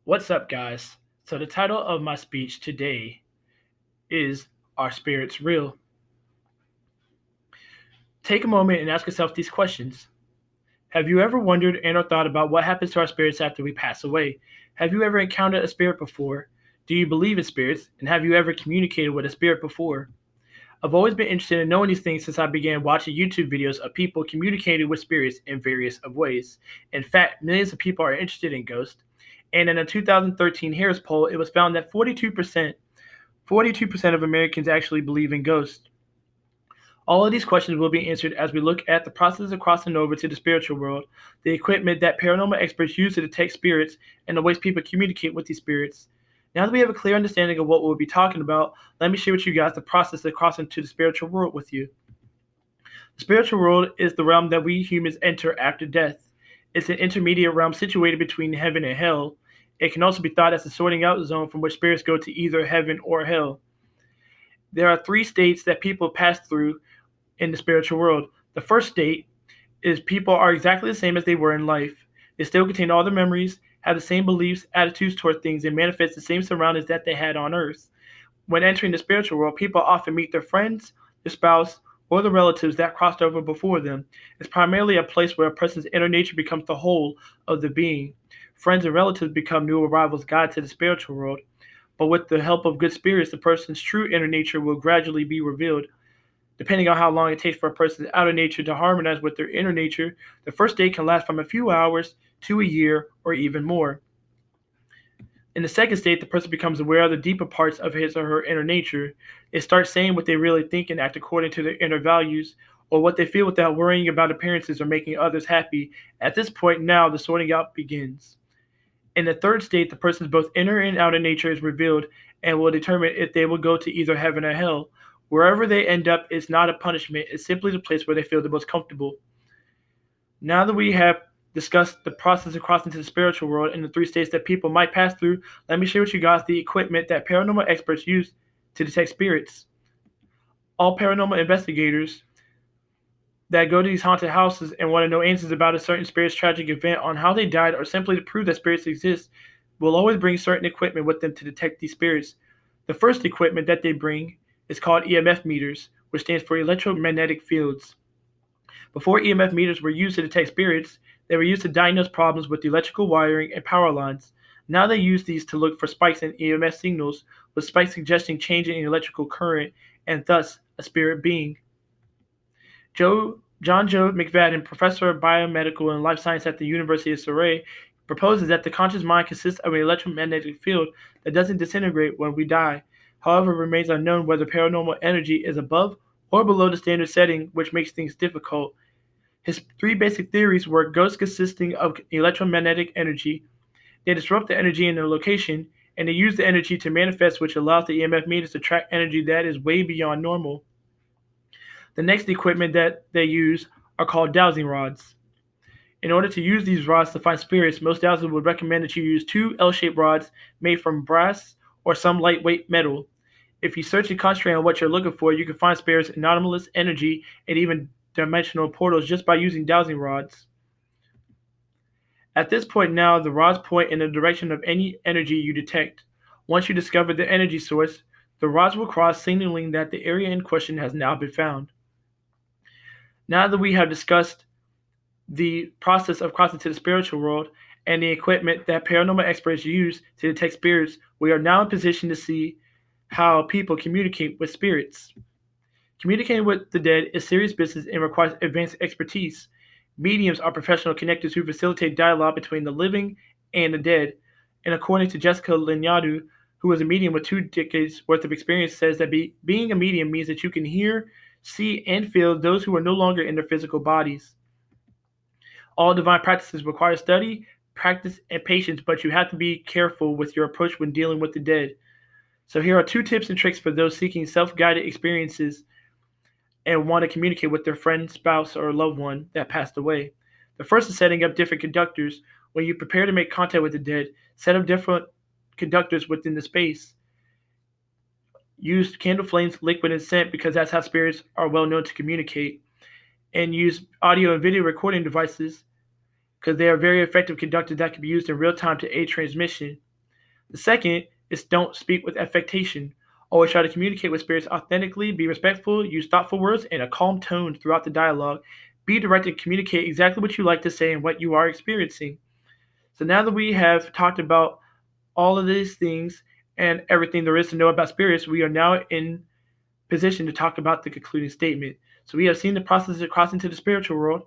What's up, guys? So, the title of my speech today is Are Spirits Real? Take a moment and ask yourself these questions. Have you ever wondered and or thought about what happens to our spirits after we pass away? Have you ever encountered a spirit before? Do you believe in spirits? And have you ever communicated with a spirit before? I've always been interested in knowing these things since I began watching YouTube videos of people communicating with spirits in various of ways. In fact, millions of people are interested in ghosts. And in a 2013 Harris poll, it was found that 42% of Americans actually believe in ghosts. All of these questions will be answered as we look at the process of crossing over to the spiritual world, the equipment that paranormal experts use to detect spirits, and the ways people communicate with these spirits. Now that we have a clear understanding of what we'll be talking about, let me share with you guys the process of crossing to the spiritual world with you. The spiritual world is the realm that we humans enter after death. It's an intermediate realm situated between heaven and hell. It can also be thought as a sorting out zone from which spirits go to either heaven or hell. There are three states that people pass through in the spiritual world. The first state is people are exactly the same as they were in life. They still contain all their memories, have the same beliefs, attitudes toward things, and manifest the same surroundings that they had on earth. When entering the spiritual world, people often meet their friends, their spouse, or the relatives that crossed over before them. It's primarily a place where a person's inner nature becomes the whole of the being. Friends and relatives become new arrivals guides to the spiritual world. But with the help of good spirits, the person's true inner nature will gradually be revealed. Depending on how long it takes for a person's outer nature to harmonize with their inner nature, the first day can last from a few hours to a year or even more. In the second state, the person becomes aware of the deeper parts of his or her inner nature. They start saying what they really think and act according to their inner values, or what they feel without worrying about appearances or making others happy. At this point, now the sorting out begins. In the third state, the person's both inner and outer nature is revealed and will determine if they will go to either heaven or hell. Wherever they end up is not a punishment, it's simply the place where they feel the most comfortable. Now that we have discussed the process of crossing to the spiritual world and the three states that people might pass through, let me share with you guys the equipment that paranormal experts use to detect spirits. All paranormal investigators that go to these haunted houses and want to know answers about a certain spirit's tragic event on how they died or simply to prove that spirits exist will always bring certain equipment with them to detect these spirits. The first equipment that they bring is called EMF meters, which stands for electromagnetic fields. Before EMF meters were used to detect spirits, they were used to diagnose problems with electrical wiring and power lines. Now they use these to look for spikes in EMF signals, with spikes suggesting change in electrical current and thus a spirit being. John Joe McFadden, professor of biomedical and life science at the University of Surrey, proposes that the conscious mind consists of an electromagnetic field that doesn't disintegrate when we die. However, it remains unknown whether paranormal energy is above or below the standard setting, which makes things difficult. His three basic theories were ghosts consisting of electromagnetic energy. They disrupt the energy in their location, and they use the energy to manifest, which allows the EMF meters to track energy that is way beyond normal. The next equipment that they use are called dowsing rods. In order to use these rods to find spirits, most dowsers would recommend that you use two L-shaped rods made from brass or some lightweight metal. If you search and concentrate on what you're looking for, you can find spirits, anomalous energy, and even dimensional portals just by using dowsing rods. At this point now, the rods point in the direction of any energy you detect. Once you discover the energy source, the rods will cross, signaling that the area in question has now been found. Now that we have discussed the process of crossing to the spiritual world and the equipment that paranormal experts use to detect spirits, we are now in position to see how people communicate with spirits. Communicating with the dead is serious business and requires advanced expertise. Mediums are professional connectors who facilitate dialogue between the living and the dead. And according to Jessica Linyadu, who is a medium with 2 decades worth of experience, says that being a medium means that you can hear, see, and feel those who are no longer in their physical bodies. All divine practices require study, practice, and patience, but you have to be careful with your approach when dealing with the dead. So here are 2 tips and tricks for those seeking self-guided experiences and want to communicate with their friend, spouse, or loved one that passed away. The first is setting up different conductors. When you prepare to make contact with the dead, set up different conductors within the space. Use candle flames, liquid, and scent because that's how spirits are well known to communicate. And use audio and video recording devices because they are very effective conductors that can be used in real time to aid transmission. The second is don't speak with affectation. Always try to communicate with spirits authentically, be respectful, use thoughtful words, and a calm tone throughout the dialogue. Be direct and communicate exactly what you like to say and what you are experiencing. So now that we have talked about all of these things and everything there is to know about spirits, we are now in position to talk about the concluding statement. So we have seen the process of crossing to the spiritual world,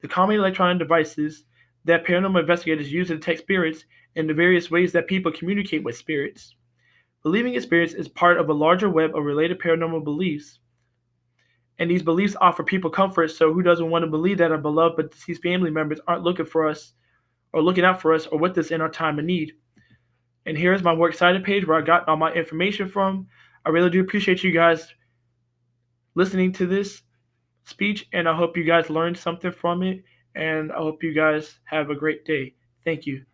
the common electronic devices that paranormal investigators use to detect spirits, and the various ways that people communicate with spirits. Believing in spirits is part of a larger web of related paranormal beliefs. And these beliefs offer people comfort, so who doesn't want to believe that our beloved but deceased family members aren't looking for us or looking out for us or with us in our time of need? And here's my works cited page where I got all my information from. I really do appreciate you guys listening to this speech, and I hope you guys learned something from it, and I hope you guys have a great day. Thank you.